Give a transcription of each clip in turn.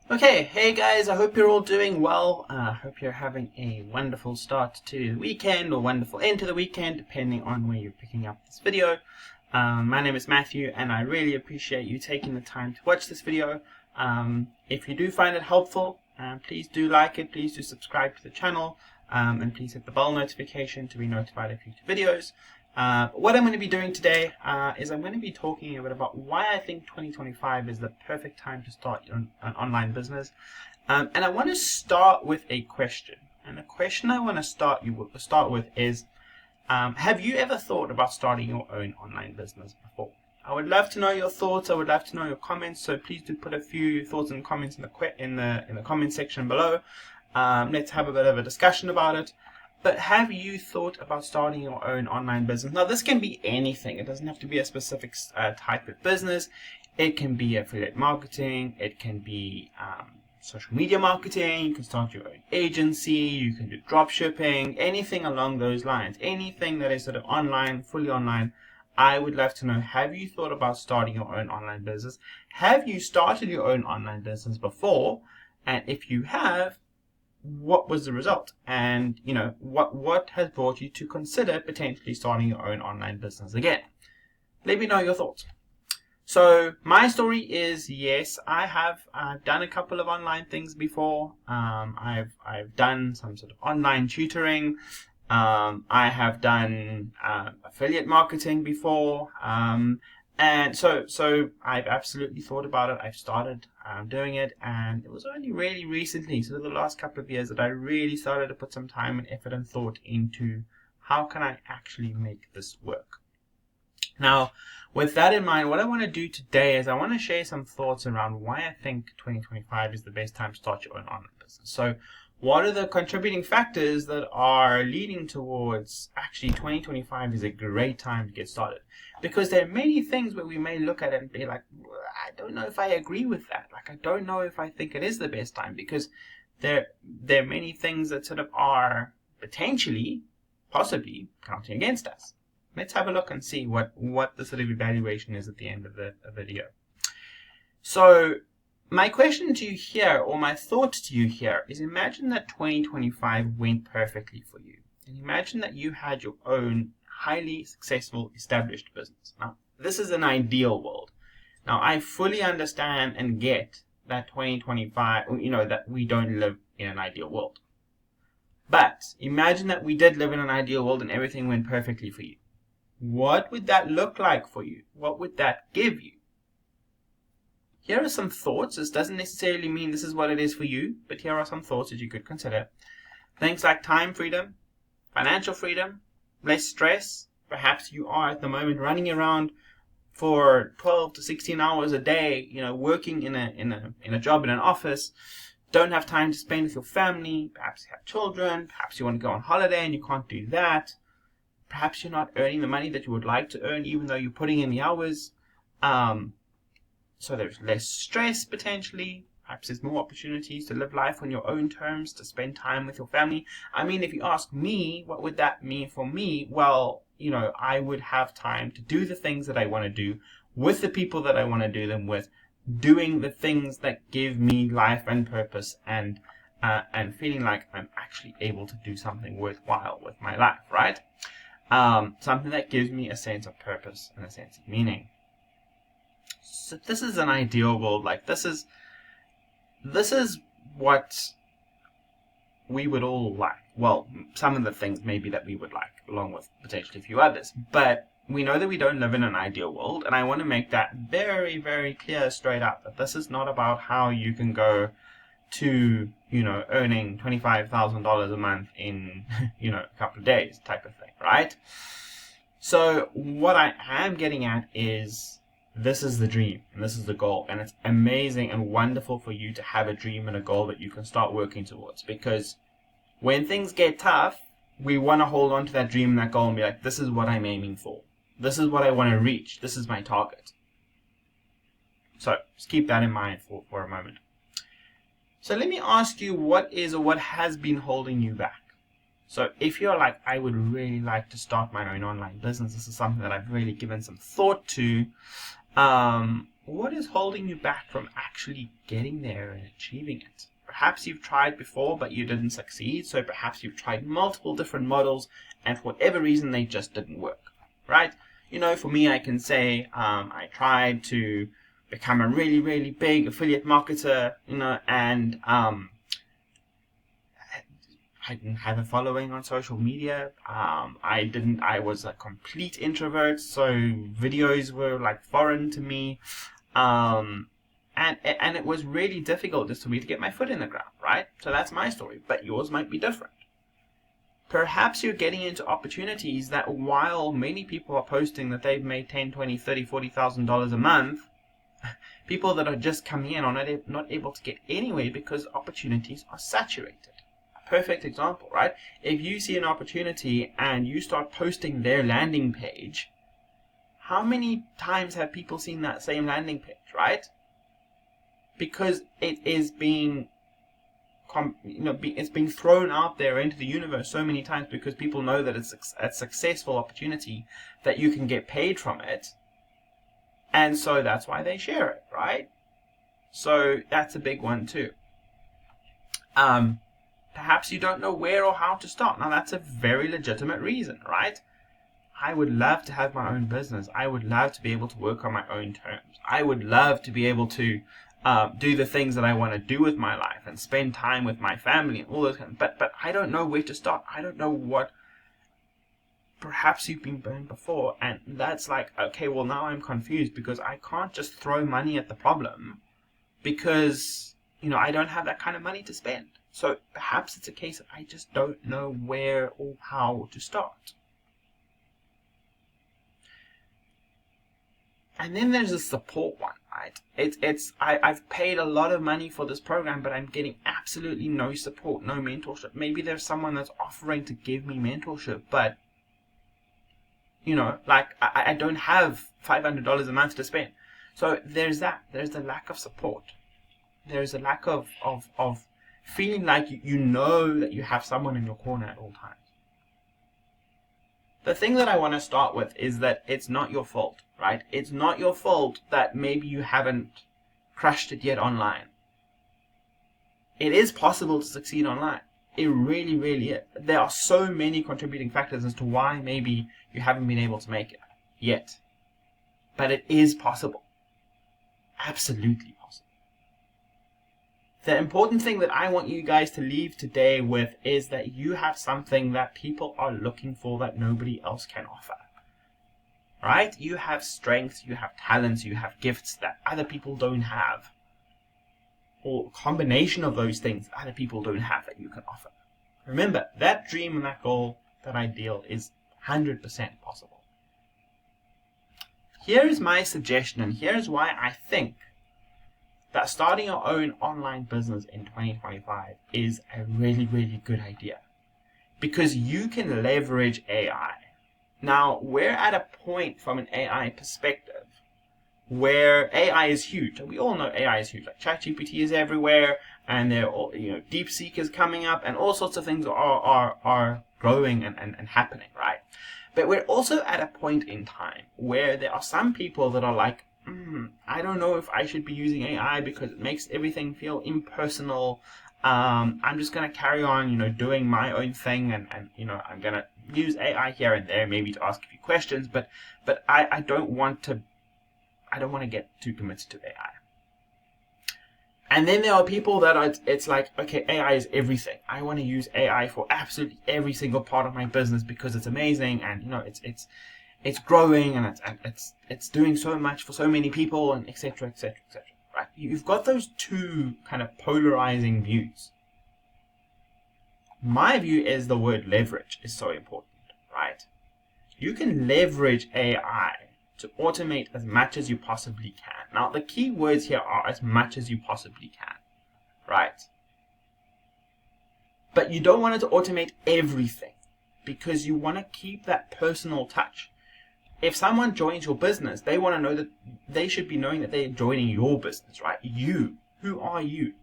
Okay, hey guys, I hope you're all doing well. I hope you're having a wonderful start to the weekend or wonderful end to the weekend, depending on where you're picking up this video. My name is Matthew, and I really appreciate you taking the time to watch this video. If you do find it helpful, please do like it, please do subscribe to the channel, and please hit the bell notification to be notified of future videos. What I'm going to be doing today is I'm going to be talking a bit about why I think 2025 is the perfect time to start an online business. And I want to start with a question. And the question I want to start with is, have you ever thought about starting your own online business before? I would love to know your thoughts. I would love to know your comments. So please do put a few thoughts and comments in the comment section below. Let's have a bit of a discussion about it. But have you thought about starting your own online business? Now, this can be anything. It doesn't have to be a specific type of business. It can be affiliate marketing. It can be social media marketing. You can start your own agency. You can do drop shipping, anything along those lines. Anything that is sort of online, fully online. I would love to know, have you thought about starting your own online business? Have you started your own online business before? And if you have, what was the result? And what has brought you to consider potentially starting your own online business again? Let me know your thoughts. So my story is, yes, I have done a couple of online things before. I've done some sort of online tutoring. I have done affiliate marketing before. And so I've absolutely thought about it. I've started doing it, and it was only really recently, so the last couple of years, that I really started to put some time and effort and thought into how can I actually make this work. Now, with that in mind, what I want to do today is I want to share some thoughts around why I think 2025 is the best time to start your own online business. So what are the contributing factors that are leading towards actually 2025 is a great time to get started? Because there are many things where we may look at it and be like, I don't know if I agree with that. Like, I don't know if I think it is the best time, because there are many things that sort of are potentially, possibly counting against us. Let's have a look and see what the sort of evaluation is at the end of the video. So my question to you here, or my thought to you here, is imagine that 2025 went perfectly for you. And imagine that you had your own highly successful established business. Now, this is an ideal world. Now, I fully understand and get that 2025, that we don't live in an ideal world. But imagine that we did live in an ideal world and everything went perfectly for you. What would that look like for you? What would that give you? Here are some thoughts. This doesn't necessarily mean this is what it is for you, but here are some thoughts that you could consider. Things like time freedom, financial freedom, less stress. Perhaps you are at the moment running around for 12 to 16 hours a day, working in a job in an office, don't have time to spend with your family, perhaps you have children, perhaps you want to go on holiday and you can't do that. Perhaps you're not earning the money that you would like to earn, even though you're putting in the hours. So there's less stress potentially. Perhaps there's more opportunities to live life on your own terms, to spend time with your family. I mean, if you ask me, what would that mean for me? Well, I would have time to do the things that I want to do with the people that I want to do them with, doing the things that give me life and purpose, and feeling like I'm actually able to do something worthwhile with my life, right? Something that gives me a sense of purpose and a sense of meaning. So this is an ideal world. Like, this is what we would all like. Well, some of the things maybe that we would like, along with potentially a few others. But we know that we don't live in an ideal world, and I want to make that very, very clear straight up, that this is not about how you can go to, earning $25,000 a month in, a couple of days type of thing, right? So what I am getting at is, this is the dream and this is the goal, and it's amazing and wonderful for you to have a dream and a goal that you can start working towards, because when things get tough, we want to hold on to that dream and that goal and be like, this is what I'm aiming for. This is what I want to reach. This is my target. So just keep that in mind for a moment. So let me ask you, what is or what has been holding you back? So if you're like, I would really like to start my own online business, this is something that I've really given some thought to, what is holding you back from actually getting there and achieving it? Perhaps you've tried before, but you didn't succeed. So perhaps you've tried multiple different models, and for whatever reason, they just didn't work, right? For me, I can say I tried to become a really, really big affiliate marketer, and I didn't have a following on social media. I was a complete introvert, so videos were like foreign to me. And it was really difficult just for me to get my foot in the ground, right? So that's my story, but yours might be different. Perhaps you're getting into opportunities that while many people are posting that they've made $10, $20, $30, $40,000 a month, people that are just coming in are not able to get anywhere because opportunities are saturated. A perfect example, right? If you see an opportunity and you start posting their landing page, how many times have people seen that same landing page, right? Because it is being it's being thrown out there into the universe so many times because people know that it's a successful opportunity, that you can get paid from it, and so that's why they share it, right? So that's a big one too. Perhaps you don't know where or how to start. Now that's a very legitimate reason, right? I would love to have my own business. I would love to be able to work on my own terms. I would love to be able to do the things that I want to do with my life and spend time with my family and all those kind of, but I don't know where to start. I don't know what. Perhaps you've been burned before, and that's like, okay, well now I'm confused because I can't just throw money at the problem because I don't have that kind of money to spend. So perhaps it's a case of I just don't know where or how to start. And then there's the support one, right? I've paid a lot of money for this program, but I'm getting absolutely no support, no mentorship. Maybe there's someone that's offering to give me mentorship, but I don't have $500 a month to spend. So there's that. There's the lack of support. There's a lack of feeling like you know that you have someone in your corner at all times. The thing that I want to start with is that it's not your fault, right? It's not your fault that maybe you haven't crushed it yet online. It is possible to succeed online. It really, really is. There are so many contributing factors as to why maybe you haven't been able to make it yet. But it is possible. Absolutely possible. The important thing that I want you guys to leave today with is that you have something that people are looking for that nobody else can offer. Right? You have strengths, you have talents, you have gifts that other people don't have. Or a combination of those things other people don't have that you can offer. Remember, that dream and that goal, that ideal is 100% possible. Here's my suggestion, and here's why I think that starting your own online business in 2025 is a really, really good idea. Because you can leverage AI. Now, we're at a point from an AI perspective where AI is huge. And we all know AI is huge. Like ChatGPT is everywhere, and there are DeepSeek is coming up, and all sorts of things are growing and happening, right? But we're also at a point in time where there are some people that are like, I don't know if I should be using AI because it makes everything feel impersonal. I'm just going to carry on, doing my own thing, and I'm going to use AI here and there, maybe to ask a few questions, but I don't want to get too committed to AI. And then there are people that it's like, okay, AI is everything. I want to use AI for absolutely every single part of my business because it's amazing, and it's growing, and it's doing so much for so many people, and etc. etc. etc. Right? You've got those two kind of polarizing views. My view is the word leverage is so important, right? You can leverage AI to automate as much as you possibly can. Now, the key words here are as much as you possibly can, right? But you don't want it to automate everything because you want to keep that personal touch. If someone joins your business, they want to know that they should be knowing that they're joining your business, right? You. Who are you?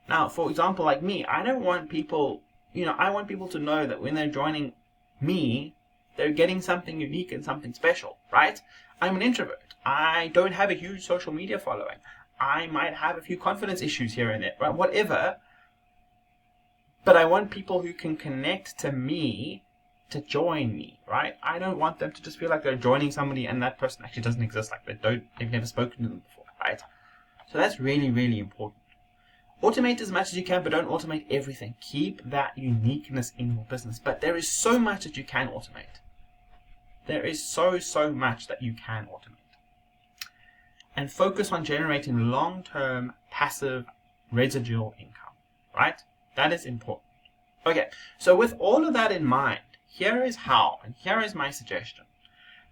Now, for example, like me, I don't want people, I want people to know that when they're joining me, They're getting something unique and something special, right? I'm an introvert. I don't have a huge social media following. I might have a few confidence issues here and there, right? Whatever. But I want people who can connect to me to join me, right? I don't want them to just feel like they're joining somebody and that person actually doesn't exist, like they've never spoken to them before, right? So that's really, really important. Automate as much as you can, but don't automate everything. Keep that uniqueness in your business. But there is so much that you can automate. There is so much that you can automate. And focus on generating long-term passive residual income, right? That is important. Okay, so with all of that in mind, here is how, and here is my suggestion.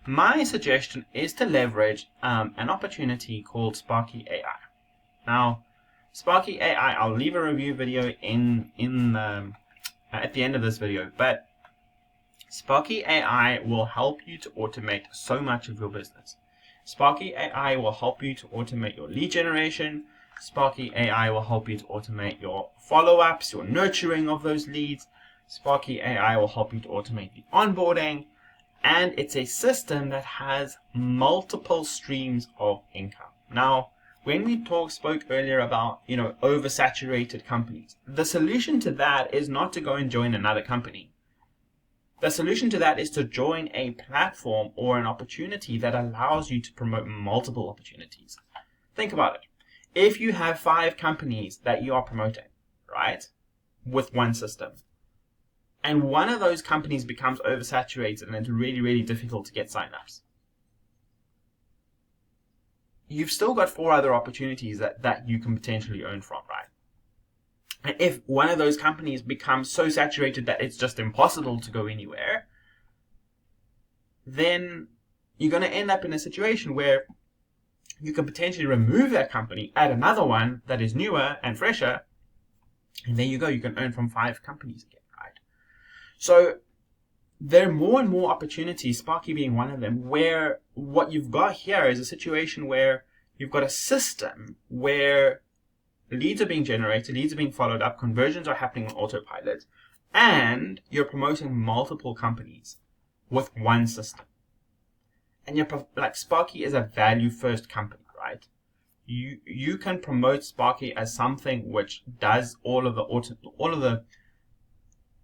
My suggestion is to leverage an opportunity called Sparky AI. Now, Sparky AI, I'll leave a review video at the end of this video, but Sparky AI will help you to automate so much of your business. Sparky AI will help you to automate your lead generation. Sparky AI will help you to automate your follow-ups, your nurturing of those leads. Sparky AI will help you to automate the onboarding. And it's a system that has multiple streams of income. Now, when we spoke earlier about, oversaturated companies, the solution to that is not to go and join another company. The solution to that is to join a platform or an opportunity that allows you to promote multiple opportunities. Think about it. If you have 5 companies that you are promoting, right, with one system, and one of those companies becomes oversaturated and it's really, really difficult to get signups, you've still got 4 other opportunities that you can potentially earn from, right? And if one of those companies becomes so saturated that it's just impossible to go anywhere, then you're going to end up in a situation where you can potentially remove that company, add another one that is newer and fresher, and there you go, you can earn from 5 companies again, right? So there are more and more opportunities, Sparky being one of them, where what you've got here is a situation where you've got a system where leads are being generated, leads are being followed up, conversions are happening on autopilot, and you're promoting multiple companies with one system. And Sparky is a value-first company, right? You can promote Sparky as something which does all of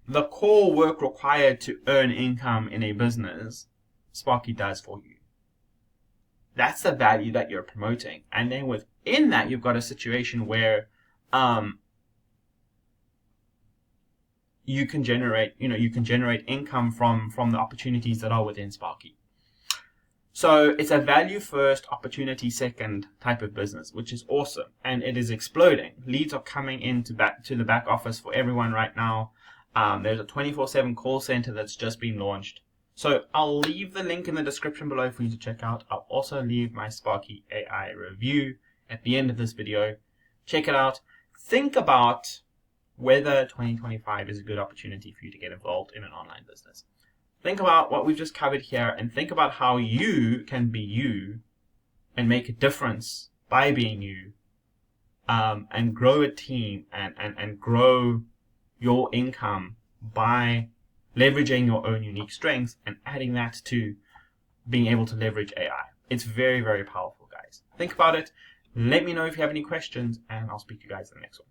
the core work required to earn income in a business. Sparky does for you. That's the value that you're promoting. And then within that, you've got a situation where you can generate income from the opportunities that are within Sparky. So it's a value first, opportunity second type of business, which is awesome, and it is exploding. Leads are coming into the back office for everyone right now. There's a 24/7 call center that's just been launched. So I'll leave the link in the description below for you to check out. I'll also leave my Sparky AI review at the end of this video. Check it out. Think about whether 2025 is a good opportunity for you to get involved in an online business. Think about what we've just covered here and think about how you can be you and make a difference by being you, and grow a team and grow your income by leveraging your own unique strengths and adding that to being able to leverage AI. It's very, very powerful, guys. Think about it. Let me know if you have any questions, and I'll speak to you guys in the next one.